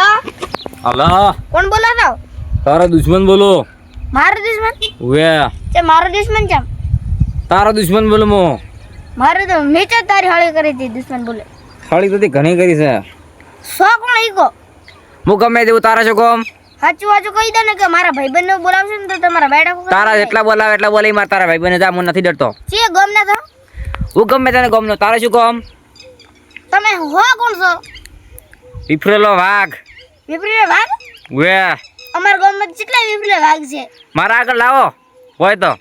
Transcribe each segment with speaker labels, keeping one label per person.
Speaker 1: Hello
Speaker 2: hello
Speaker 1: कौन बोला था?
Speaker 2: तारा दुश्मन बोलो
Speaker 1: मारो दुश्मन
Speaker 2: वे
Speaker 1: ते मारो दुश्मन चम
Speaker 2: तारा दुश्मन बोलो मो
Speaker 1: मारो तो नीचे तारी हળી કરી હતી दुश्मन बोले
Speaker 2: ખાલી તો ઘણી કરી છે
Speaker 1: સો કોણ ઈકો
Speaker 2: હું ગમે તેવું તારા શું કોમ
Speaker 1: સાચું સાચું કહી દે ને કે મારા ભાઈબંધને બોલાવશે ને તો તમારા બેડા કો
Speaker 2: તારા જેટલા બોલાવે એટલા બોલી માર તારા ભાઈ બને જા હું નથી ડરતો
Speaker 1: છે ગમ ના થા
Speaker 2: હું ગમે તને ગમનો તારા શું કોમ
Speaker 1: તમે હો કોણ છો
Speaker 2: વિફરેલો વાઘ
Speaker 1: વિપરીત વાઘ
Speaker 2: વે
Speaker 1: અમાર ગામમાં કેટલા વિપરીત વાઘ છે
Speaker 2: મારા આગળ લાવો હોય તો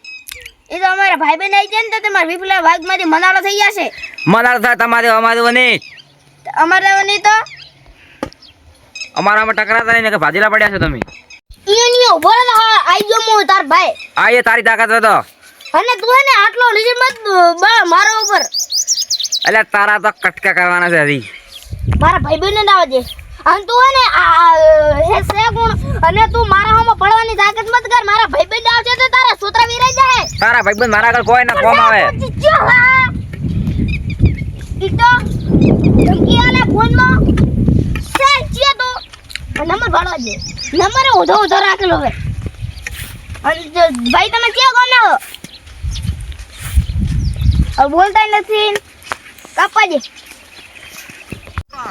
Speaker 1: એ તો અમારા ભાઈબંધ આવી જાય ને તો તમારા વિપરીત વાઘમાંથી મનાળો થઈ જશે
Speaker 2: મનાર થાય તમારે અમારે બની
Speaker 1: અમારે નહીં તો
Speaker 2: અમારામાં ટકરાતા નહીં ને કે ભાજીલા પડ્યા છો તમે
Speaker 1: ઈયો ઉભો રહે આઈ ગયો મો તાર ભાઈ
Speaker 2: આ એ તારી તાકાત હતો
Speaker 1: અને તું હે ને આટલો લીજી મત મારો ઉપર
Speaker 2: એટલે તારા તો કટકા કરવાના છે હજી
Speaker 1: મારા ભાઈબંધને ના આવજે અને તું હે ને હે સે ગુણ અને તું મારા હામાં પડવાની તાકાત મત કર મારા ભાઈબંધ આવશે તો તારા સોતરા વિરાઈ જાય
Speaker 2: તારા ભાઈબંધ મારા આગળ કોઈ ના કોમ આવે
Speaker 1: ઈ તો ધમકી આલે ફોનમાં સે ચિયા તો નંબર ભાડો દે નંબર ઉધો રાખેલો હવે અને ભાઈ તમે ક્યાં કોણ ના હવે બોલતા નથી કાપા દે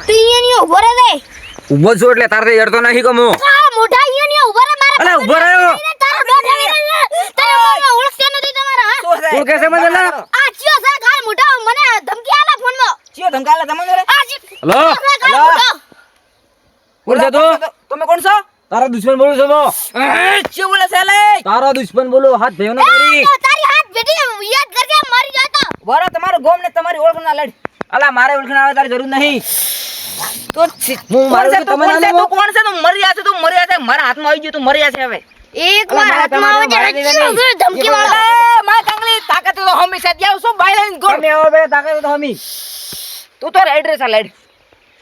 Speaker 1: તું અહીંયા ઉભો રહે દે
Speaker 2: ઉભો છો એટલે તારે જડતો નહીં કમો
Speaker 1: આ મોઢા અહીંયા ઉભો રહે મારા
Speaker 2: અલે ઉભો રહ્યો
Speaker 1: તારો દોઢ તારો ઓળખતો નથી તમારા હા
Speaker 2: તું કેસે મને લા
Speaker 1: આ ચિયો સા ગાલ મોઢા મને ધમકી આલે ફોનમાં
Speaker 3: ચિયો ધમકાલા તમને રે
Speaker 1: આ
Speaker 2: હેલો કોણ છે તું
Speaker 3: તમે કોણ છો
Speaker 2: તારા દુશ્મન બોલું છો મો
Speaker 3: ચિયો બોલે છે લે
Speaker 2: તારા દુશ્મન બોલો હાથ ભેયો ન કરી
Speaker 1: તારી હાથ બેટી યાદ કરકે મારી જાતો
Speaker 3: બરો તમારો ગોમ ને તમારી ઓળખ ના લડ
Speaker 2: અલા મારે ઓળખણ આવે તારી જરૂર નહીં
Speaker 3: તો
Speaker 2: હું મારું છું, તમે ના લેવો.
Speaker 3: કોણ છે તું મરી જશે તું મરી જશે મારા હાથમાં આવી ગયો તું મરી જશે હવે
Speaker 1: એક વાર હાથમાં આવે છે ચિયો ધમકી વાળો
Speaker 3: એ માર કાંગલી તાકાત તો હંમેશા જાવ શું બાઈ લઈને ગો
Speaker 2: તમે આવો બે તાકાત તો હમી
Speaker 3: તું તો એડ્રેસ આ લડ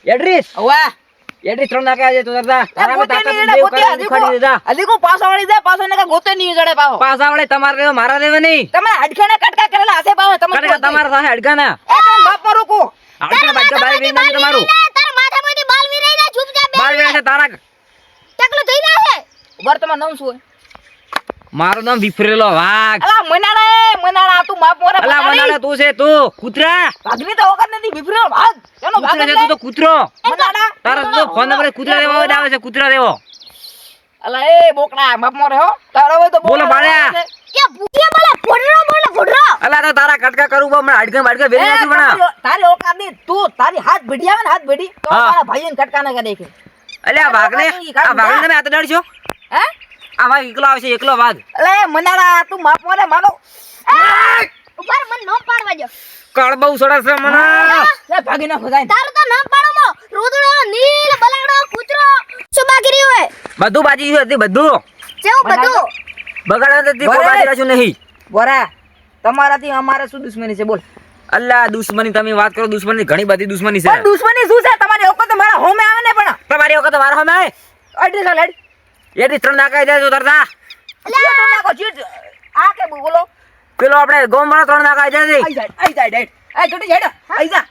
Speaker 2: એડ્રેસ
Speaker 3: વાહ
Speaker 2: એડ્રેસ ત્રણ નાખે આજે તો કરતા તારામાં તાકાત
Speaker 3: ગોતે
Speaker 2: દેવ કરી ખડી દીધા
Speaker 3: અલી કો પાછો વાળી જાય પાછો ને ગોતે નહીં જડે પાછો
Speaker 2: પાછા વળે તમારે દેવા મારા દેવા નહીં
Speaker 3: તમે હડખાના કટકા કરેલા હશે પાછો તમે
Speaker 2: કટકા તમારા સાથે અડકાના
Speaker 3: એ તમે બાપ માં રોકો
Speaker 2: અડકા બાજકા બાર વેઈ નાખી તમારું
Speaker 1: તારા માથામાંથી બાલ વિરાઈ ના ચૂપચાપ બે
Speaker 2: બાર વેઈ છે તારા
Speaker 1: ટકલો થઈ જાય
Speaker 3: બર તમારું નામ શું
Speaker 2: મારું નામ વિફરેલો વાઘ
Speaker 3: અલા મનાડા તું બાપ મોરે
Speaker 2: અલા મનાડા તું છે તું કૂતરા
Speaker 3: ભાગની તો વખત નથી વિફરેલો ભાગ એનો ભાગ
Speaker 2: કૂતરા છે તું તો કૂતરો
Speaker 3: મનાડા
Speaker 2: તારા તો ફોન નંબર કૂતરા દેવા આવે છે કૂતરા દેવો
Speaker 3: અલા એ બોકડા બાપ મોરે હો તારો હવે તો
Speaker 2: બોલો બાળ્યા
Speaker 1: એ ભૂતિયા બોલે ફોડરો
Speaker 2: અલા તો તારા કટકા કરું બા મને અડકા બાડકા વેરી નાખી બના
Speaker 3: તારી ઓકાત ની તું તારી હાથ ભીડી આવે ને હાથ ભીડી તો
Speaker 2: હા.
Speaker 3: તારા ભાઈને કટકા ના કરે કે
Speaker 2: અલે આ વાઘને તમે હાથ અડાડશો
Speaker 3: હે
Speaker 2: આ વાઘ એકલો આવશે એકલો વાઘ
Speaker 3: અલે મનાડા તું બાપ મોરે મારો
Speaker 1: ઉપર મન નો પાડવા જો
Speaker 2: કળ બહુ સરસ છે મને
Speaker 3: એ ભાગી નાખો જાય
Speaker 1: તારું તો નામ પાડો મો રોદડો નીલ બલાડો કૂતરો શું બાકી રહ્યું હે
Speaker 2: બધું બાજી ગયું હતી બધું
Speaker 1: જેવું બધું
Speaker 2: બગાડવા નથી કોઈ બાજી રાખ્યું નહીં
Speaker 3: બોરા તમારાથી અમારે શું દુશ્મની છે બોલ
Speaker 2: અલ્લા દુશ્મની તમે વાત કરો દુશ્મની ઘણી બધી દુશ્મની છે
Speaker 3: પણ દુશ્મની શું છે તમારી ઓકાત મારા હોમે આવે ને પણ
Speaker 2: તમારી વખત મારા સામે આવે
Speaker 3: એડ્રેસ આ લડ
Speaker 2: એથી ત્રણ નાખાઈ જાય તો તરતા
Speaker 3: અલ્યા તમે નાખો ચીટ આ કે બોલો
Speaker 2: પેલો આપણે ગોમ વાળો ત્રણ નાખાઈ જાય
Speaker 3: આઈ જાય ડેડ આ છોટી જાય આઈ જા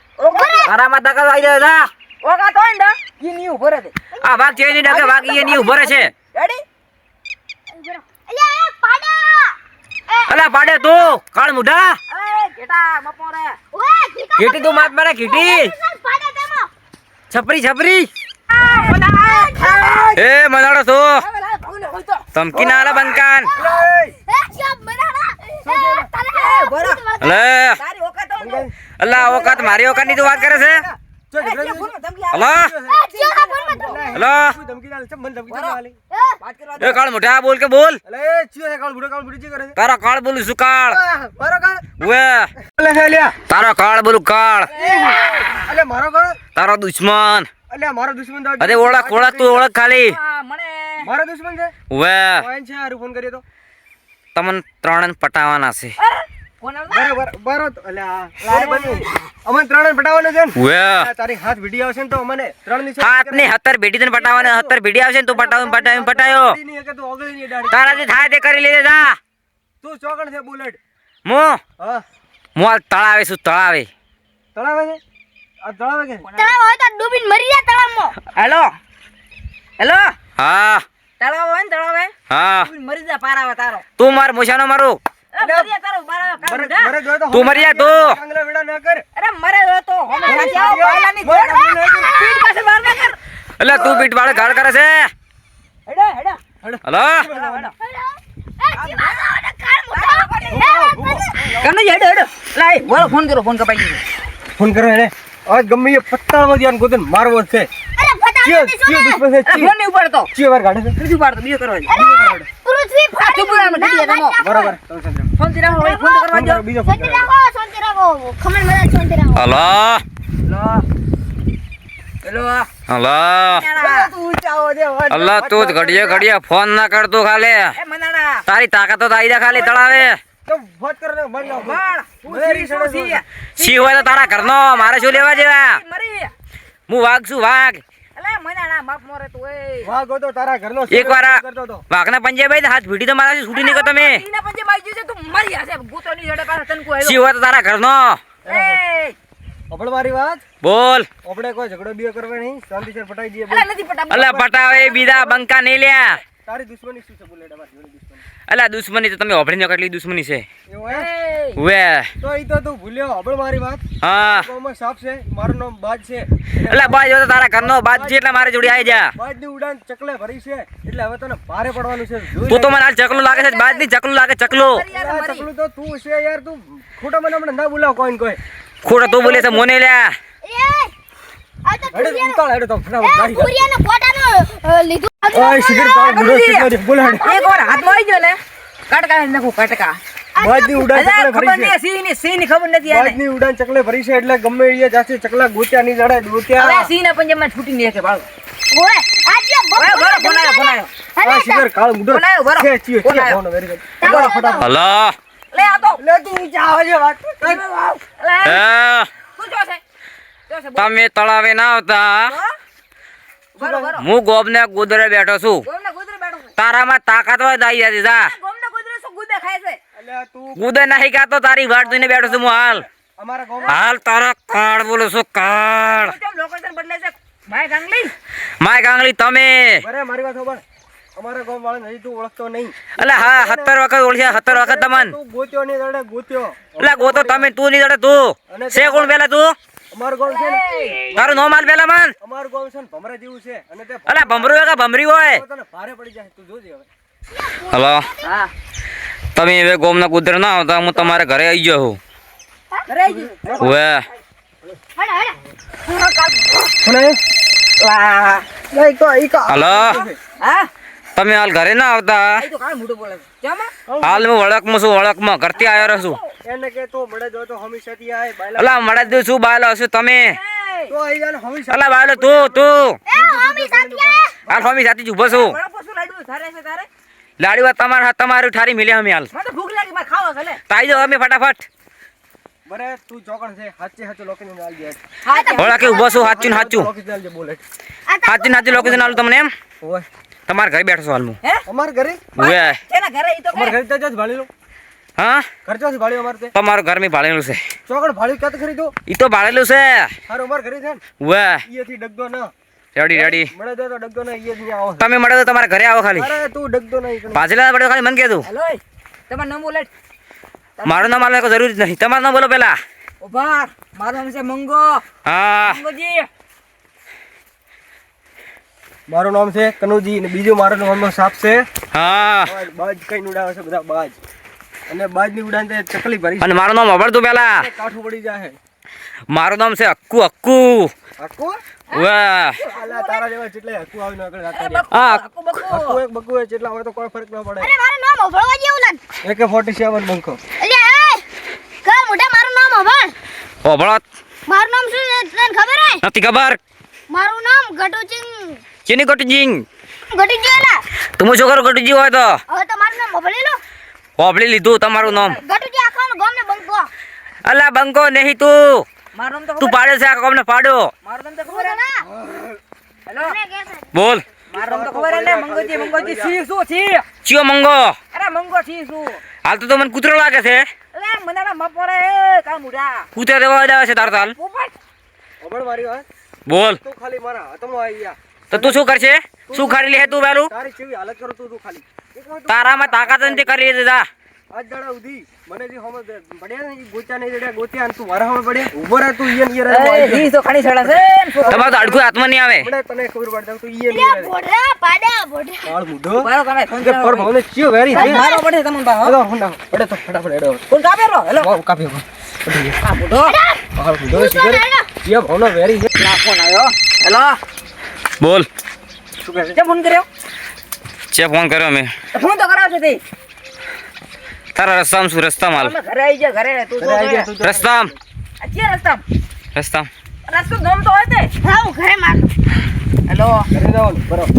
Speaker 2: તારામાં તાકાત આવી જાય જા
Speaker 3: ઓકા તો ને ઈ ની ઉભો રહે
Speaker 2: આ વાઘ છે ની ડગે વાઘ ઈ ની ઉભો રહે છે
Speaker 3: રેડી
Speaker 1: અલ્યા એ પાડા
Speaker 2: અલા પાડે તું કાળ મુઢા
Speaker 3: એ કેટા બપોરે
Speaker 1: ઓય
Speaker 2: કીટી તું માત મારે કીટી
Speaker 1: પાડા તેમાં
Speaker 2: છપરી છપરી એ મનાડો તો ધમકી ના આલે બંકાન
Speaker 1: એ શબ મનાડા તારે
Speaker 3: બોરા
Speaker 2: અલે
Speaker 3: તારી ઓકાત તો
Speaker 2: અલ્લા ઓકાત મારી ઓકાત ની તું વાત કરે છે હલો હલો એ કાળ મુઢા બોલ કે બોલ તારો કાળ બોલું શું કાળ વે તારો કાળ બોલું કાળ તારો દુશ્મન અરે ઓળખ ઓળખ તું ઓળખ ખાલી
Speaker 3: મને
Speaker 2: વે તમને ત્રણ પટાવાના છે વે હાથ ને હતર ભેટી તને પટાવાના હતર ભેટી આવશે ને તું પટાવ્યો તારાથી થાય તે કરી લેજે જા મો હાલ તળાવે છું તળાવે
Speaker 1: તળાવ હોય તો ડૂબીને મરી જાય તળાવમાં
Speaker 2: હેલો
Speaker 3: હેલો
Speaker 2: હા
Speaker 3: તળાવ હોય ને તળાવે
Speaker 2: હા
Speaker 3: તું મરી જા પારાવા તારો
Speaker 2: તું માર મોશાનો મારું
Speaker 3: મરી જા તારો પારાવા કામ
Speaker 4: મરે
Speaker 3: જા.
Speaker 4: મરે જોય તો
Speaker 2: તું મરી જા તું
Speaker 4: કાંગલા વેડા ન કર
Speaker 3: અરે મરે જો તો હોમે રાજી આવો બાયલાની જોડ પીઠ પાસે માર ના કર
Speaker 2: એટલે તું પીઠ વાળે ગાળ કરે છે
Speaker 3: હેડા હેડા
Speaker 2: હલો
Speaker 3: કને હેડો હેડો લાય બોલો ફોન કરો ફોન કપાઈ ગયો
Speaker 4: ફોન કરો એને આજ ગમે એ પત્તામાં ધ્યાન ગોતન મારવો છે ચિયો ચિયો દુશ્મન છે ચિયો
Speaker 3: ફોન નહીં ઉપાડતો
Speaker 4: ચિયો વાર કાઢે છે
Speaker 3: ત્રીજું પાડતો બીજો કરવા દે
Speaker 1: પૃથ્વી ફાટી
Speaker 3: તું બોલાવ ને કીધી એનો
Speaker 4: બરાબર તમે સમજો
Speaker 3: ફોન થી રાખો ફોન તો કરવા
Speaker 4: ફોન
Speaker 3: દો
Speaker 4: કરો બીજો ફોન
Speaker 1: શાંતિ
Speaker 4: કરો
Speaker 1: રાખો શાંતિ રાખો ખમણ મજા શાંતિ રાખો
Speaker 2: હલો
Speaker 3: હેલો
Speaker 2: હલો
Speaker 4: તું ઊંચાવો દે વાત
Speaker 2: અલ્લા તું જ ઘડીએ ફોન ના કરતું ખાલી
Speaker 3: એ મનાડા
Speaker 2: તારી તાકાત તો તારી દે ખાલી તળાવે
Speaker 4: તો વાત કર ને મર ના
Speaker 3: બાળ
Speaker 4: મરી
Speaker 3: શું સી
Speaker 2: સી હોય તો તારા ઘરનો મારે શું લેવા જેવા
Speaker 3: મરી
Speaker 2: હું વાઘ છું વાઘ
Speaker 3: અલે મનાડા માપ મોરે તું એ
Speaker 4: વાગો તો તારા ઘરનો
Speaker 2: એક વાર
Speaker 4: કરતો તો
Speaker 2: વાઘના પંજે ભાઈ હાથ ભીડી તો મારાથી છૂટી નીકળો તમે
Speaker 3: ઈના પંજે માઈ જશે તું મરી જશે ગૂતોની જડે પાસે તનકો આવ્યો
Speaker 2: સી હોય તો તારા ઘરનો
Speaker 3: એ
Speaker 4: અપડ મારી વાત
Speaker 2: બોલ
Speaker 4: આપણે કોઈ ઝઘડો બીજો કરવા નહીં શાંતિસર પટાઈ દઈએ
Speaker 3: અલે નથી પટા
Speaker 2: અલ્લા પટાવે બીજા બંકા નહીં લ્યા
Speaker 4: તારી દુશ્મની શું છે બોલે તમારી જોડે દુશ્મની
Speaker 2: અલ્લા દુશ્મની તો તમે ઓભળીને કેટલી દુશ્મની છે
Speaker 4: એવું હે
Speaker 3: એ
Speaker 2: વે
Speaker 4: તો ઈ તો તું ભૂલ્યો અપડ મારી વાત
Speaker 2: હા
Speaker 4: ગામમાં સાપ છે મારું નામ બાજ છે
Speaker 2: અલ્લા બાજ હોય તો તારા ઘરનો બાજ છે એટલે મારે જોડી આવી જા
Speaker 4: બાજની ઉડાન ચકલે ભરી છે એટલે હવે તને ભારે પડવાનું છે જોઈ
Speaker 2: તું તો મને હાલ ચકલું લાગે છે બાજ ની ચકલું લાગે ચકલું
Speaker 4: લે. આ ચકલું તો તું છે યાર તું ખોટા મને હમણાં ના બોલાવ કોઈ ને કોઈ
Speaker 2: ખોટો તું બોલે છે મોને લ્યા
Speaker 1: આ તો
Speaker 4: હેડે ઉતાળ હેડે તો ફટાફટ ગાડી કાઢ.
Speaker 1: પુરિયાનો ફોટાનો લીધું
Speaker 4: ઓય સિગરેટ કાઢ બુડો કેટલો છે બોલ હેડ
Speaker 3: એક વાર હાથમાં આવી ગયો ને કટકા નાખું કટકા
Speaker 4: બાજની ઉડાન
Speaker 3: અરે
Speaker 4: ચકલે
Speaker 3: ખબર
Speaker 4: ભરી
Speaker 3: નહીં
Speaker 4: છે
Speaker 3: સિંહ ની ખબર નથી આને
Speaker 4: બાજની ઉડાન ચકલે ભરી છે એટલે ગમે એ જાશે ચકલા ગોત્યા ની જડે
Speaker 3: હવે
Speaker 4: ગોત્યા
Speaker 3: સિંહ ના પંજામાં છૂટી નહીં કે બાળો
Speaker 1: ઓય આજે
Speaker 3: ઓય બરો ફોન આવ્યો
Speaker 4: આ સિગરેટ કાળ મુડો
Speaker 3: ફોન આવ્યો, બરો.
Speaker 4: છે ચિયો
Speaker 3: ફોન
Speaker 4: ચિયો
Speaker 3: આવ્યો.
Speaker 4: ફોન વેરી ગુડ બોલો ફટાફટ
Speaker 2: હલો
Speaker 3: લે આ તો
Speaker 4: લે તું ઊંચા આવે છે વાત
Speaker 3: લે
Speaker 2: હે
Speaker 3: શું જો છે
Speaker 2: તમે તળાવે ના આવતા
Speaker 3: બરો બરો
Speaker 2: હું ગોબને ગોદરે બેઠો છું
Speaker 3: ગોમના ગોદરે બેઠો છું
Speaker 2: તારામાં તાકાત હોય દાઈ જતી જા
Speaker 3: ગોમના ગોદરે શું ગુદે ખાય છે
Speaker 4: અલ્યા તું
Speaker 2: કૂદે નહીં કાતો તારી વાટ જોઈને બેઠો છું હું હાલ
Speaker 4: અમારા ગામમાં
Speaker 2: હાલ તારા કાળ બોલું છું કાળ
Speaker 3: કેમ લોકેશન બદલાય છે ભાઈ ગાંગલી
Speaker 2: માય કાંગલી તમે
Speaker 4: બરે મારી વાત ખબર અમારા ગામ વાળા હજી તું ઓળખતો નહીં
Speaker 2: એટલે હા 17 વખત ઓળખ્યા 17 વખત તમન
Speaker 4: તું ગોત્યો ની જડે ગોત્યો
Speaker 2: એટલે ગોતો તમે તું નહીં જડે તું છે કોણ પેલા તું
Speaker 4: અમારું ગામ છે ને
Speaker 2: તારું નામ હાલ પેલા મન
Speaker 4: અમારું ગામ છે ને ભમરા જેવું છે અને તે
Speaker 2: અલા ભમરું હોય કે ભમરી હોય
Speaker 4: તને ભારે પડી જાય તું જોજે હવે
Speaker 2: હલો
Speaker 3: હા
Speaker 2: તમે હવે ગોમના કુદર ના આવતા હું તમારે ઘરે આવી ગયો છું
Speaker 3: ઘરે આવી ગયું
Speaker 2: હવે
Speaker 1: હડ હડ
Speaker 4: અને
Speaker 3: વાહ
Speaker 4: લઈ તો ઈ કા
Speaker 2: હલો
Speaker 3: હા
Speaker 2: તમે હાલ ઘરે ના આવતા
Speaker 3: આ તો કાળ મોટું બોલે છે જામાં
Speaker 2: હાલ હું વળકમાં છું વળકમાં ઘરથી આવ્યો રહ્યો છું
Speaker 4: એને કે તો મળે જો તો હંમેશાથી આય બાયલા
Speaker 2: અલા મળે દઉં છું બાયલો હશું તમે
Speaker 4: તો આઈ જાને હંમેશા
Speaker 2: અલા બાયલો તું
Speaker 1: એ હોમી સાથીયા
Speaker 2: હાલ સ્વામી સાથે જ ઉભો છું
Speaker 3: બરો પશુ લાડુ થારે છે તારે
Speaker 2: લાડીવા તમારું ઠારી મિલ્યા અમે હાલ
Speaker 3: મને તો ભૂખ લાગી મારે ખાવા છે લે
Speaker 2: તાઈ જાઓ અમે ફટાફટ
Speaker 4: બરે તું ચોકણ છે હાચે હાચું લોકેશન આલ દે
Speaker 3: હા તે
Speaker 2: વળકે ઉભો છું સાચું ને સાચું
Speaker 4: લોકેશન આલ દે બોલે
Speaker 2: સાચું સાચું લોકેશન આલું તમને એમ
Speaker 4: ઓય
Speaker 2: તમારા ઘરે બેઠો છું હાલ હું
Speaker 3: હે
Speaker 4: અમાર ઘરે
Speaker 2: ઉવે
Speaker 3: તેના ઘરે ઈ તો
Speaker 4: અમાર
Speaker 3: કે
Speaker 4: ઘરે તો જ ભાળેલો
Speaker 2: હા
Speaker 4: ઘર ચોથી ભાળ્યો અમાર તે
Speaker 2: તમારું ઘર મેં ભાળેલું છે
Speaker 4: ચોકણ ભાળ્યું ક્યાં ખરીદો
Speaker 2: ઈ તો ભાળેલું છે
Speaker 4: હારું અમાર ઘરે છે ને
Speaker 2: ઉવે
Speaker 4: ઈથી ડગદો ના
Speaker 2: રેડી રેડી
Speaker 4: મળે દે તો ડગદો ના ઈ જ આવો
Speaker 2: તમે મળે તો તમારા ઘરે આવો ખાલી
Speaker 4: અરે તું ડગદો ના ઈ
Speaker 2: પાછલા પડે ખાલી મને કહેતું
Speaker 3: હેલો તમારું નામ બોલે
Speaker 2: મારું નામ આલવા જરૂરી જ નહીં તમારું નામ બોલો પેલા
Speaker 3: ઉભા મારું નામ છે મંગો
Speaker 2: હા
Speaker 3: મંગોજી
Speaker 4: મારું નામ છે કનુજી અને બીજું મારું નામ સાપ છે
Speaker 2: હા
Speaker 4: બાજ કઈ ઉડાવે છે બધા બાજ અને બાજની ઉડાન તે ચકલી ભરી
Speaker 2: અને મારું નામ અભળતું પેલા
Speaker 4: છે કાઠું પડી જાય
Speaker 2: મારું નામ છે અક્કુ અક્કુ
Speaker 4: હકુ
Speaker 2: વાહ
Speaker 4: અલા તારા જેવા જેટલે હકુ આવીને આગળ જાતા રહે.
Speaker 2: હા
Speaker 3: આકુ બકુ
Speaker 4: હકુ એક બકુ એક જેટલા હોય તો કોઈ ફરક ના પડે
Speaker 1: અરે મારું નામ અભળવા જેવું લાગ
Speaker 4: AK-47 બંકો
Speaker 1: અલ્યા એ કર મોટા મારું નામ અભળ
Speaker 2: અભળત
Speaker 1: મારું નામ શું છે તને ખબર હે
Speaker 2: નથી ખબર
Speaker 1: મારું નામ ગટુચિંગ
Speaker 2: કેની ગટુજી
Speaker 1: ગટુજીલા
Speaker 2: તું શું કરો ગટુજી હોય તો
Speaker 1: હવે તો મારું નામ અભળી લો
Speaker 2: હોભળી લીધું તમારું નામ
Speaker 1: ગટુજી આખાનું ગામને બંકો
Speaker 2: અલા બંકો નહીં તું
Speaker 3: મારું નામ તો
Speaker 2: તું પાડે છે આ કોમને પાડ્યો
Speaker 3: મારું નામ તો ખબર હે
Speaker 1: ના
Speaker 3: હેલો
Speaker 1: મને કે છે
Speaker 2: બોલ
Speaker 3: મારું નામ તો ખબર હે ને મંગોજી છી શું છી
Speaker 2: ચિયો મંગો
Speaker 3: અરે મંગો છી શું
Speaker 2: હાલ તો મને કૂતરો લાગે છે
Speaker 3: અરે મનાના મપોરે કા મુડા
Speaker 2: કૂતરા દેવા આવે છે તાર તાલ
Speaker 3: પોપટ
Speaker 4: અબળ મારી વાત
Speaker 2: બોલ
Speaker 4: તું ખાલી મારા હાથમાં આવી જા
Speaker 2: તો તું શું કરશે શું ખારી લે તું પેલું
Speaker 4: તારી કેવી હાલત કરું તું ખાલી એક વાર તું
Speaker 2: તારામાં તાકાત નથી કરી દીધા
Speaker 4: આજ દાડા ઉધી મને જે હમ પડ્યા ને ઈ ગોચા નહીં જડ્યા ગોત્યા અને તું મારા હમ પડ્યા ઊભો રહે તું ઈયન ઈયર
Speaker 3: ઈ તો ખાણી સડા છે
Speaker 2: તમારે તો અડકું હાથમાં નહીં આવે
Speaker 4: મને તને ખબર પડે તું ઈયન
Speaker 1: લ્યા
Speaker 4: ઈયર
Speaker 1: ભોળા પાડા ભોળા
Speaker 4: કાળ મુઢો
Speaker 3: મારો તમે ફોન
Speaker 4: કે પર ભાવને ચિયો વેરી છે
Speaker 3: મારો પડે તમને બા
Speaker 4: હલો હોંડા પડે તો ફટાફટ હેડો
Speaker 3: ફોન કાપે રો હેલો
Speaker 4: વાવ કાપ્યો
Speaker 3: આ બુઢો
Speaker 4: કાળ મુઢો શિખર ચિયો ભાવનો વેરી છે
Speaker 3: ના ફોન આવ્યો હેલો
Speaker 2: બોલ
Speaker 4: શું કહે છે
Speaker 3: તે ફોન કર્યો
Speaker 2: છે ફોન કર્યો મેં
Speaker 3: ફોન તો કરાવશે તે
Speaker 2: તારા રસ્તામાં શું રસ્તામાં હાલ
Speaker 3: અમે ઘરે આવી જા ઘરે તું
Speaker 4: ઘરે આવી ગયા તું
Speaker 2: રસ્તામાં
Speaker 3: આ ચિયા રસ્તા
Speaker 2: રસ્તામાં
Speaker 3: રસ્તો ગમ તો હોય તે
Speaker 1: હા હું ઘરે માર
Speaker 3: હેલો
Speaker 4: ઘરે જવાનું બરાબર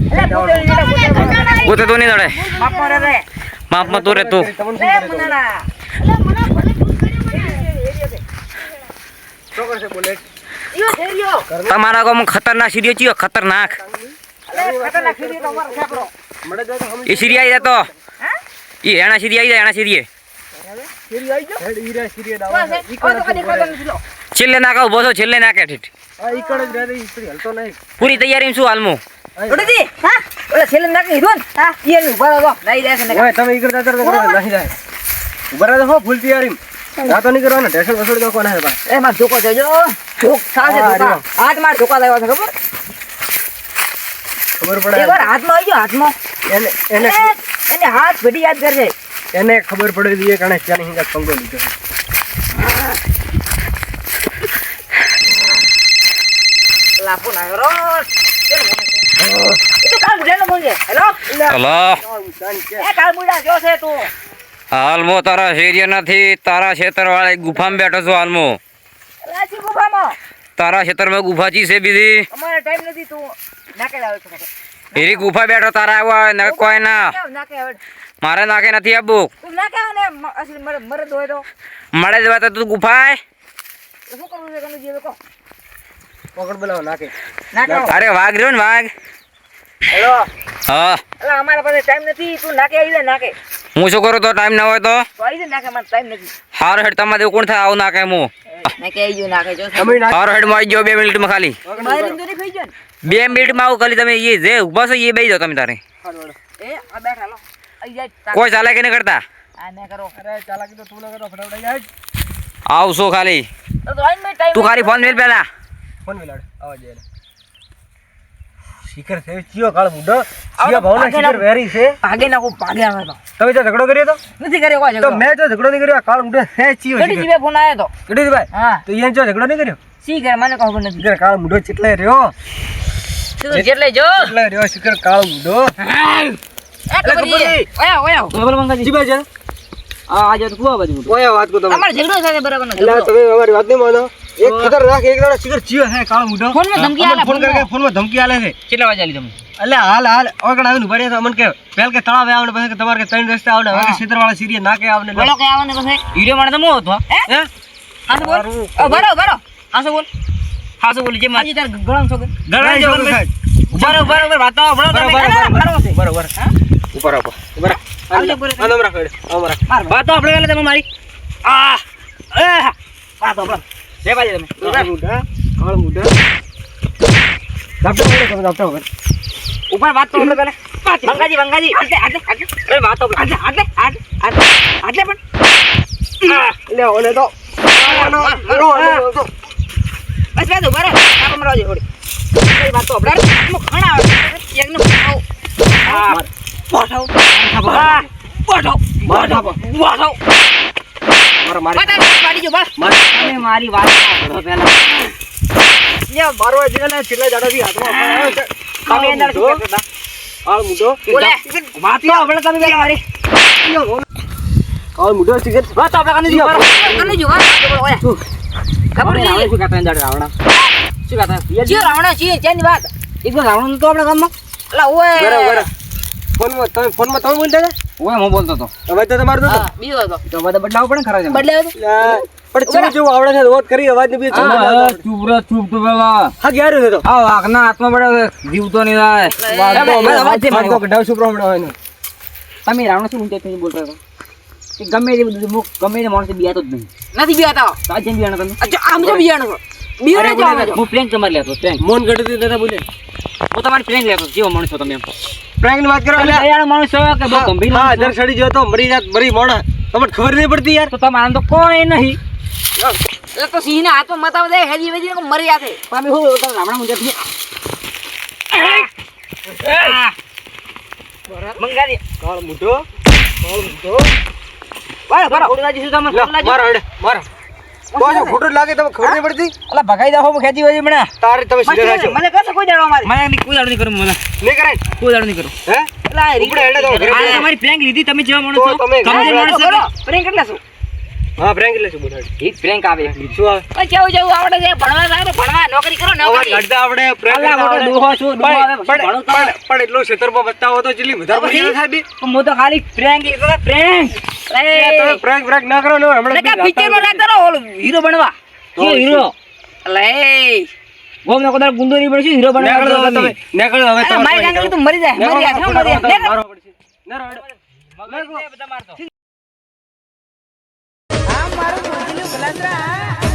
Speaker 2: પોતે તો નહીં દડે
Speaker 3: બાપા રે
Speaker 2: માપમાં તું રે તું
Speaker 4: તમને
Speaker 3: રે મુનાના
Speaker 1: અલા મને ભલે ફોન કર્યો મને
Speaker 4: શું કરશે બોલે
Speaker 3: ઈયો ધેરિયો
Speaker 2: તમારા ગામમાં ખતરનાક સીડીઓ ચિયો ખતરનાક
Speaker 3: અરે ખતરનાક ખીરી તો મારો છાપરો
Speaker 4: મળે જાય તો હમ
Speaker 2: એ સીડી આવી જતો
Speaker 3: હા
Speaker 2: એ એના સીડી આવી જાય એના સીડીએ
Speaker 3: ખીરી આવી ગયો
Speaker 4: હેડ ઈરા સિરિયસ
Speaker 3: બસ
Speaker 4: આવા
Speaker 3: ઈ તો કદી ખબર નથી લો
Speaker 2: છેલ્લે નાખા ઉભો છો છેલ્લે નાખે ઠીઠ
Speaker 4: આ ઈ કણ જ રહે ઈ પડી હલતો નહીં
Speaker 2: પૂરી તૈયારી શું હાલમું
Speaker 3: ઉડતી હા ઓલા છેલ્લે નાખ લીધું ને હા ઈ નું બરાબર તો નહીં રહેશે ને
Speaker 4: ઓય તમે ઈ કરતા તો કરો નહીં જાય ઉભા રહો ફૂલ તૈયારી આ તો નહીં કરવાનો ઢેસણ વસોડી દો કોને ભાઈ
Speaker 3: એ માર ધોકો જજો ધોક સાસે
Speaker 4: હા,
Speaker 3: ધોકા આજ માર ધોકા લાવ્યો છે ખબર
Speaker 4: ખબર પડે
Speaker 3: એકવાર હાથમાં આવી ગયો હાથમાં
Speaker 4: એને એને
Speaker 3: એને હાથ ઘડી યાદ કરજે
Speaker 4: એને ખબર પડે દીએ કણે ક્યાં નહીં પંગો લીધો
Speaker 3: લાફો ના કરો એ તો કાલ મુડાનો ફોન છે હેલો
Speaker 2: હલો
Speaker 3: એ કાલ મુડા જો છે તું
Speaker 2: હાલમો તારા શેરીએ નથી તારા ખેતરવાળી ગુફામાં બેઠો છું હાલમો
Speaker 3: લાચી ગુફામાં
Speaker 2: તારા ખેતરમાં ગુફા ચી છે બીજી
Speaker 3: અમારે ટાઈમ નથી તું નાકે આવે છે
Speaker 2: એરી ગુફા બેઠો તારા આવ્યા ન કોઈ ના
Speaker 3: નાકે આવે
Speaker 2: મારે નાખે નથી આબુ
Speaker 3: તું નાકે આવે ને અસલી મરદ હોય તો
Speaker 2: મળે જવા તો તું ગુફાય
Speaker 3: શું કરવું છે કનું જીવે કો
Speaker 4: પકડ બોલાવો નાખે
Speaker 3: નાકે આવો
Speaker 2: અરે વાઘ રહ્યો ને વાઘ
Speaker 3: હેલો
Speaker 2: હા
Speaker 3: અલા અમારા પાસે ટાઈમ નથી તું નાકે આવી જા નાકે
Speaker 2: હું શું કરું તો ટાઈમ ના હોય તો
Speaker 3: તો આવી જા નાકે મારે ટાઈમ નથી
Speaker 2: હારો હેડ તમારે કોણ થાય આવું નાખે હું
Speaker 3: નાકે આવી જો નાકે જો
Speaker 4: તમે નાખ
Speaker 2: હારો હેડ માં આવી ગયો 2 મિનિટમાં ખાલી
Speaker 3: મારી તો નહીં ખાઈ ગયો ને
Speaker 2: 2 મિનિટમાં આવું ખાલી તમે એ જે ઉભા છો એ બેસી જાઓ તમે તારે
Speaker 3: એ આ બેઠા લો આવી જાય
Speaker 2: કોઈ ચાલે કે નહીં કરતા
Speaker 3: આ ને કરો
Speaker 4: અરે ચાલાકી તો તું ના કરો ફટાફટ જાય
Speaker 2: આવશો ખાલી
Speaker 3: તો આઈને મે ટાઈમ
Speaker 2: તું ખાલી ફોન મેલ પેલા
Speaker 4: ફોન મિલાડ આવા જાય શિખર છે ચિયો કાળ મુઢો ચિયો ભાવના શિખર વેરી છે
Speaker 3: ભાગે નાખો ભાગે આવે તો
Speaker 4: તમે જો ઝઘડો કર્યો તો
Speaker 3: નથી કર્યો કોઈ
Speaker 4: તો
Speaker 3: ઝઘડો
Speaker 4: મેં જો ઝઘડો નહીં કર્યો આ કાળ મુઢો હે ચિયો
Speaker 3: ઘડી
Speaker 4: શિખર
Speaker 3: જીવે ફોન આવ્યો તો
Speaker 4: કીધું ભાઈ
Speaker 3: હા
Speaker 4: તો ઈયન જો ઝઘડો નહીં કર્યો
Speaker 3: સી કરે મને ખબર નથી
Speaker 4: શિખર કાળ મુઢો ચેટલે રહ્યો
Speaker 3: તું જેટલે જો
Speaker 4: ચેટલે રહ્યો શિખર કાળ મુઢો
Speaker 3: એ કબરી ઓયા ઓયા
Speaker 4: બોલ મંગાજી જી ભાઈ
Speaker 3: આ આજે તો કુવા બાજુ
Speaker 4: ઓય વાત કો તમે
Speaker 3: તમારે ઝઘડો થાય બરાબર નો
Speaker 4: એટલે તમે અમારી વાત નહીં માનો એક ખતરનાક એક દાડો શિખર ચિયો હે કાળ મુઢો
Speaker 3: ફોન માં ધમકી આલે
Speaker 4: ફોન કરકે ફોન માં ધમકી આલે છે
Speaker 3: કેટલા વાગે આલી તમે
Speaker 4: એટલે હાલ ઓગણ આવીને ઉભા રહ્યા તો અમને કે પહેલ કે તળાવે આવને પછી કે તમારે કે ત્રણ રસ્તે આવને હવે કે ક્ષેત્રવાળા સિરિયા નાકે આવને
Speaker 3: બોલો કે આવને પછી વિડિયો મારે તો મો હતો હે આસો બોલ ઓ બરો બરો આસો બોલ આસો બોલ જે માજી તાર ગળામ છો
Speaker 4: ગળાઈ જો સાહેબ
Speaker 3: બરો બરો વાતો બરો
Speaker 4: બરોબર ઉપર ઉપર
Speaker 3: આવજો બોલ
Speaker 4: આનમ રાખો અમારા
Speaker 3: વાતો આપણે ગલે તમે મારી આ એ વાતો બરો જે બાજે તમે
Speaker 4: કાળ મુઢા દાપટો
Speaker 3: ઉપર વાત તો આપણે પેલા બંગાજી આટલે એ વાતો આટલે પણ
Speaker 4: લે ઓલે તો
Speaker 3: બસ બેસો બરો આપ મરાજો થોડી એ વાતો આપણે મો ખાણા એક નો ખાઓ આ બોઠો બોઠો
Speaker 4: મારા
Speaker 3: પતા પાડી જો બસ તમે મારી વાત સાંભળો પહેલા
Speaker 4: યા મારો જીને છેલ્લા જાડાથી હાથમાં આવ્યો છે
Speaker 3: તમે અંદર શું કરતા
Speaker 4: કાળ મુઢો
Speaker 3: બોલે વાત તો આપણે તમે પેલા મારી
Speaker 4: કાળ મુઢો સિગર
Speaker 3: વાત તો આપણે કને જો વાત ઓયા ખબર છે શું કહેતા અંદર રાવણા શું કહેતા જે રાવણા છે તેની વાત એક તો રાવણ તો આપણે ગામમાં અલા ઓય
Speaker 4: બરાબર ફોનમાં તમે બોલતા હતા
Speaker 2: ઓય હું બોલતો તો
Speaker 4: હવે તો તમારો તો
Speaker 3: હા બીજો હતો
Speaker 2: તો બધા બદલાવ પડે ને ખરા છે
Speaker 3: બદલાયો તો
Speaker 4: પણ ચેવું જેવું આવડે છે વાત કરી અવાજ ની બી
Speaker 2: ચૂપ તું પેલા
Speaker 4: હા ગ્યારું છે તો
Speaker 2: આ વાઘના હાથમાં પડે જીવતો નહીં થાય
Speaker 4: વાત તો કઢાવ સુપ્રો હમણાં હોય ને
Speaker 3: તમે રાવણ શું ઊંચે થઈને બોલતા હતા કે ગમે તે બધું મુખ ગમે તે માણસ બિયાતો જ નહીં નથી બિયાતા
Speaker 2: સાચે બિયાણા તમે
Speaker 3: આમ જો બિયાણો છો બીજો
Speaker 4: અરે
Speaker 3: ને
Speaker 4: બોલે
Speaker 3: જાવ. હું prank તમારે લેતો prank.
Speaker 4: મોન ગઢી નતા બોલે
Speaker 3: હું તમારે prank લેતો કેવો માણસ છો તમે એમ
Speaker 4: પ્રેંગ ની વાત કરો
Speaker 3: તમે
Speaker 4: એટલે
Speaker 3: દયાળુ માણસ છો કે બહુ ગંભીર
Speaker 4: હા
Speaker 3: માણસ છો?
Speaker 4: દર સડી ગયો તો મરી જાત મરી મોણા તમને ખબર નહીં પડતી યાર
Speaker 3: તો તમારે આમ તો કોઈ નહીં એ તો સિંહના હાથમાં મતાવ દે હેજી વેજી ને મરી જાતે તમે હું તમે રામણા મુંજા થી મંગારી
Speaker 4: કાળ મૂઠો
Speaker 3: બરાબર બરાબર ઓડલાજી શું તમે
Speaker 4: મારો હેડે મારો તો જો ફોટો લાગે તમને ખબર નહીં પડતી
Speaker 3: અલા ભગાઈ જાવ હું ખેતી વેજી મને
Speaker 4: તારે તમે સીધા રાજો
Speaker 3: મને કશે કોઈ દાડો મારી મને કોઈ દાડો નહીં કરું મને
Speaker 4: નહીં કરે
Speaker 3: કોઈ દાડો નહીં કરું
Speaker 4: હે
Speaker 3: અલા
Speaker 4: ઉપડે હેડે તો ઘરે
Speaker 3: આ તમારી prank લીધી તમે જેવા માણસ
Speaker 4: તો
Speaker 3: છો
Speaker 4: તમે
Speaker 3: તમે જે
Speaker 4: ઘરે
Speaker 3: માણસ છો prank કેટલા છો
Speaker 4: હા પ્રેંગ એટલે શું બોલાડ
Speaker 3: ઈ prank આવે
Speaker 4: શું આવે
Speaker 3: પણ કેવું જેવું આવડે છે ભણવા જાય તો ભણવા નોકરી કરો નોકરી
Speaker 4: લડતા આપણે પ્રેંગ
Speaker 3: અલા મોટો ડોહો છું ડોહો આવે ભણો તો
Speaker 4: પણ એટલો ક્ષેત્રમાં બતાવો તો ચીલી વધારે પડી જાય સાહેબ
Speaker 3: હું તો ખાલી prank લીધો તો prank
Speaker 4: તમે પ્રેંગ પ્રેંગ ના કરો ને હમણાં
Speaker 3: પિક્ચર માં રાખતા રહો ઓલો હીરો બનવા કે હીરો અલે ગોમ ને કોદાર ગુંદો નહીં પડશે હીરો બનવા
Speaker 4: તમે નીકળો હવે
Speaker 3: અરે મારી ગાંગડી તું મરી જાય મરી જાય મરી જાય
Speaker 4: મારો પડશે ના રો
Speaker 3: બધા મારતો આ મારું ગોદલું ગલાસરા